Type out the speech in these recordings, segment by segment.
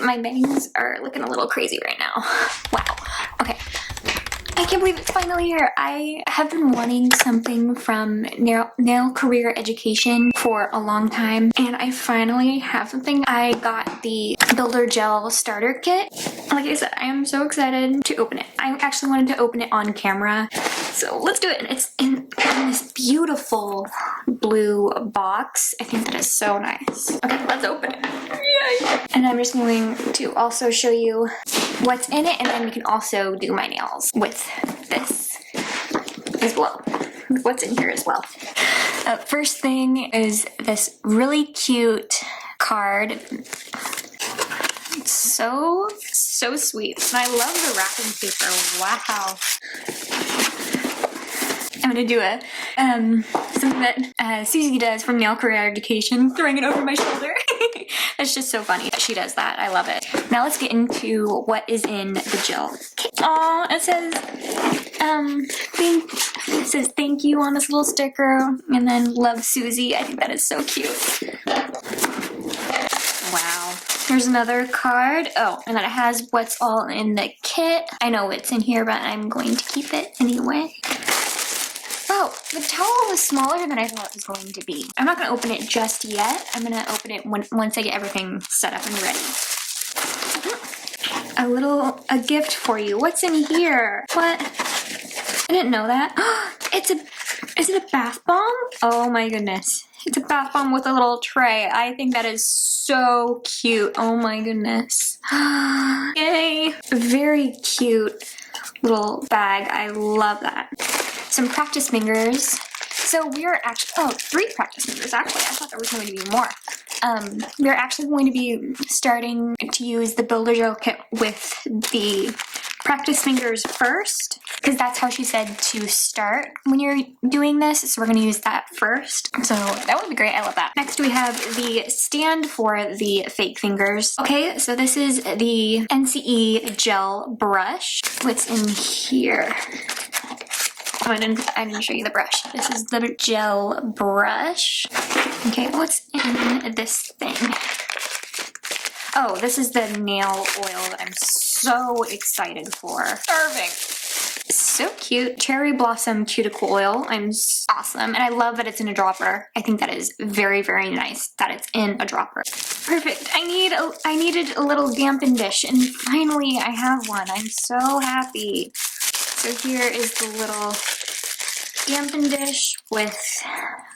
my bangs are looking a little crazy right now. Wow. Okay. I can't believe it's finally here. I have been wanting something from nail career education for a long time, and I finally have something. I got the Builder Gel Starter Kit. Like I said, I am so excited to open it. I actually wanted to open it on camera, so let's do it. And it's in this beautiful blue box. I think that is so nice. Okay, let's open it. Yay! And I'm just going to also show you what's in it, and then we can also do my nails with this as well. What's in here as well. First thing is this really cute card. It's so sweet. And I love the wrapping paper. Wow. I'm gonna do a something that Susie does from Nail Career Education, throwing it over my shoulder. That's just so funny that she does that. I love it. Now let's get into what is in the gel kit. Aw, it says thank you on this little sticker, and then love Susie. I think that is so cute. Wow. Here's another card. Oh, and then it has what's all in the kit. I know it's in here, but I'm going to keep it anyway. Oh, the towel was smaller than I thought it was going to be. I'm not going to open it just yet. I'm going to open it once I get everything set up and ready. A gift for you. What's in here? What? I didn't know that. Is it a bath bomb? Oh my goodness. It's a bath bomb with a little tray. I think that is so cute. Oh my goodness. Yay. Very cute little bag. I love that. Some practice fingers. So we're actually, 3 practice fingers actually. I thought there was going to be more. We're actually going to be starting to use the Builder Gel Kit with the practice fingers first, because that's how she said to start when you're doing this. So we're going to use that first. So that would be great. I love that. Next we have the stand for the fake fingers. Okay, so this is the NCE gel brush. What's in here? Oh, I didn't show you the brush. This is the gel brush. Okay, what's in this thing? Oh, this is the nail oil that I'm so excited for. Starving. So cute. Cherry Blossom Cuticle Oil. Awesome. And I love that it's in a dropper. I think that is very, very nice that it's in a dropper. Perfect. I needed a little dampen dish, and finally I have one. I'm so happy. So here is the little dampen dish with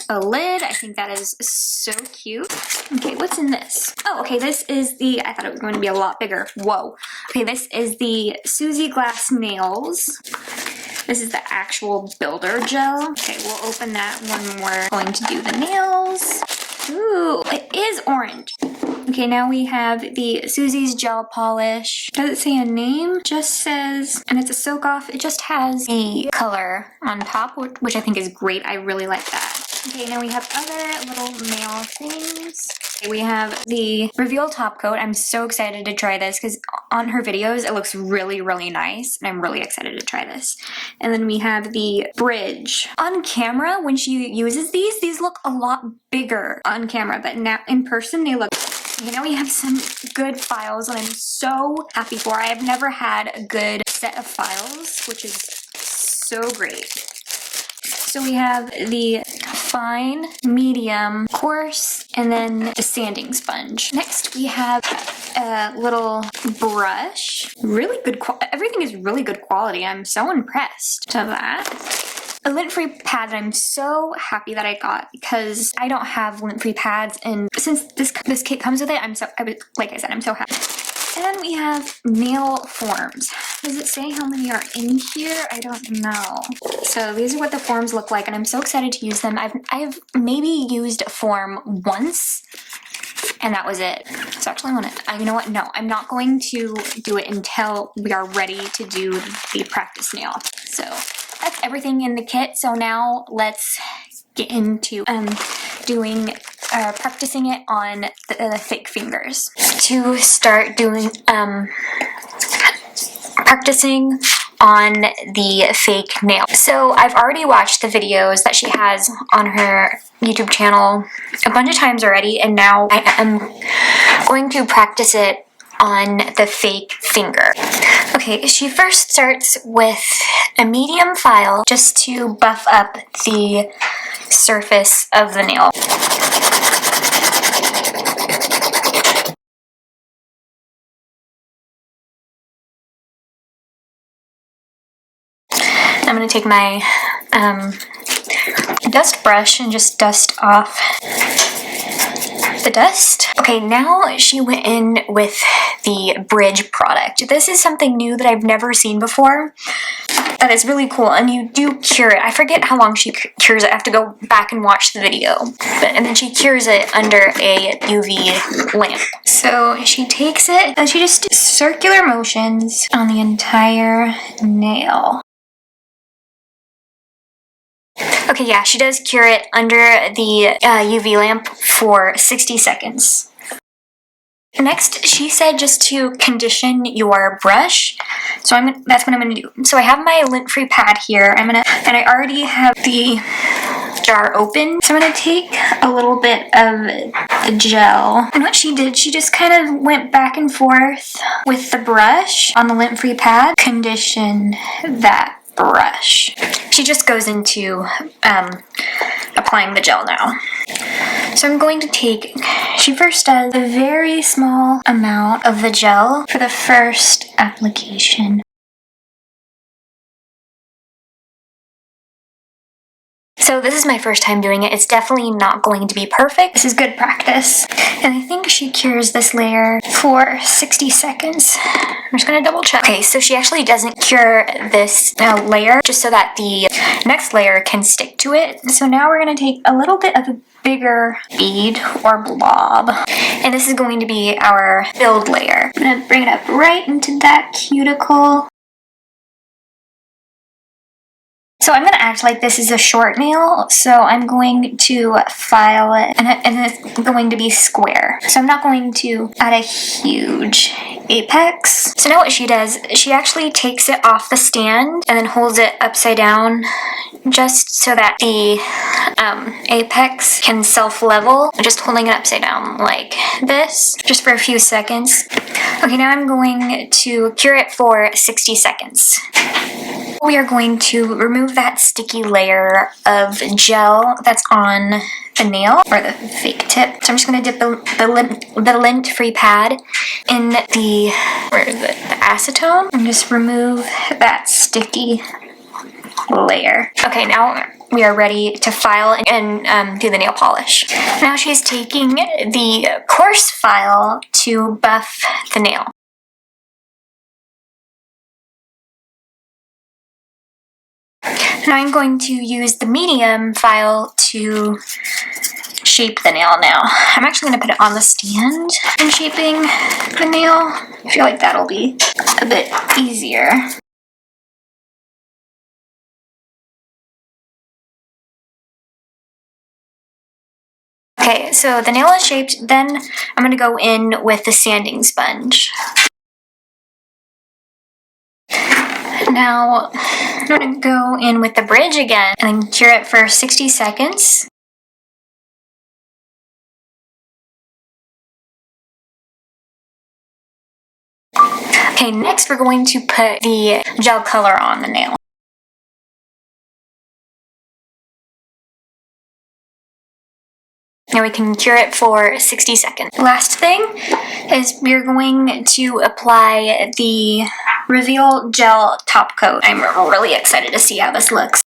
a lid. I think that is so cute. Okay, what's in this? Oh, okay, this is I thought it was going to be a lot bigger. Whoa. Okay, this is the Susie Glass Nails. This is the actual builder gel. Okay, we'll open that when we're going to do the nails. Ooh, it is orange. Okay, now we have the Susie's Gel Polish. Does it say a name? Just says, and it's a soak off. It just has a color on top, which I think is great. I really like that. Okay, now we have other little nail things. Okay, we have the Reveal Top Coat. I'm so excited to try this because on her videos, it looks really, really nice. And I'm really excited to try this. And then we have the Bridge. On camera, when she uses these look a lot bigger on camera, but now in person, they look... Okay, now we have some good files that I'm so happy for. I have never had a good set of files, which is so great. So we have the fine, medium, coarse, and then the sanding sponge. Next we have a little brush. Really good everything is really good quality. I'm so impressed to that. A lint-free pad that I'm so happy that I got because I don't have lint-free pads, and since this kit comes with it, like I said, I'm so happy. And then we have nail forms. Does it say how many are in here? I don't know. So these are what the forms look like, and I'm so excited to use them. I've maybe used a form once, and that was it. So actually you know what? No, I'm not going to do it until we are ready to do the practice nail. So that's everything in the kit. So now let's get into practicing it on the fake fingers. To start doing practicing on the fake nail. So I've already watched the videos that she has on her YouTube channel a bunch of times already, and now I am going to practice it on the fake finger. Okay, she first starts with a medium file just to buff up the surface of the nail. I'm going to take my dust brush and just dust off the dust. Okay, now she went in with the bridge product. This is something new that I've never seen before. That is really cool, and you do cure it. I forget how long she cures it. I have to go back and watch the video. And then she cures it under a UV lamp. So she takes it and she just does circular motions on the entire nail. Okay, yeah, she does cure it under the UV lamp for 60 seconds. Next, she said just to condition your brush. So that's what I'm gonna do. So I have my lint-free pad here. And I already have the jar open. So I'm gonna take a little bit of the gel. And what she did, she just kind of went back and forth with the brush on the lint-free pad. Condition that brush. She just goes into applying the gel now. So I'm going to take, she first does a very small amount of the gel for the first application. So this is my first time doing it. It's definitely not going to be perfect. This is good practice. And I think she cures this layer for 60 seconds. I'm just gonna double check. Okay, so she actually doesn't cure this layer just so that the next layer can stick to it. So now we're gonna take a little bit of a bigger bead or blob. And this is going to be our build layer. I'm gonna bring it up right into that cuticle. So I'm going to act like this is a short nail, so I'm going to file it, and it's going to be square. So I'm not going to add a huge apex. So now what she does, she actually takes it off the stand and then holds it upside down just so that the apex can self-level. Just holding it upside down like this, just for a few seconds. Okay, now I'm going to cure it for 60 seconds. We are going to remove that sticky layer of gel that's on the nail, or the fake tip. So I'm just going to dip the lint-free pad in the acetone and just remove that sticky layer. Okay, now we are ready to file and do the nail polish. Now she's taking the coarse file to buff the nail. Now I'm going to use the medium file to shape the nail now. I'm actually going to put it on the stand and shaping the nail. I feel like that'll be a bit easier. Okay, so the nail is shaped, then I'm going to go in with the sanding sponge. Now, I'm going to go in with the bridge again and then cure it for 60 seconds. Okay, next we're going to put the gel color on the nail. Now we can cure it for 60 seconds. Last thing is we're going to apply the Reveal Gel Top Coat. I'm really excited to see how this looks.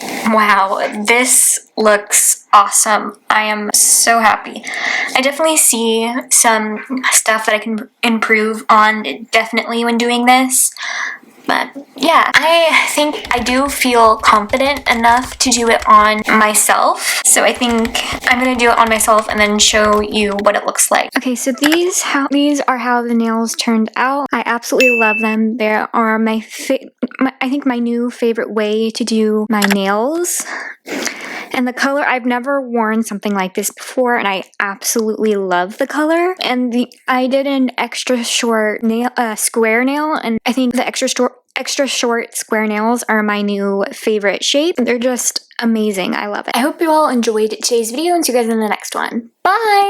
Wow, this looks awesome. I am so happy. I definitely see some stuff that I can improve on definitely when doing this. But yeah, I think I do feel confident enough to do it on myself. So I think I'm gonna do it on myself and then show you what it looks like. Okay, so these are how the nails turned out. I absolutely love them. They are I think my new favorite way to do my nails. And the color, I've never worn something like this before, and I absolutely love the color. And I did an extra short nail, square nail, and I think the extra extra short square nails are my new favorite shape. They're just amazing. I love it. I hope you all enjoyed today's video and see you guys in the next one. Bye!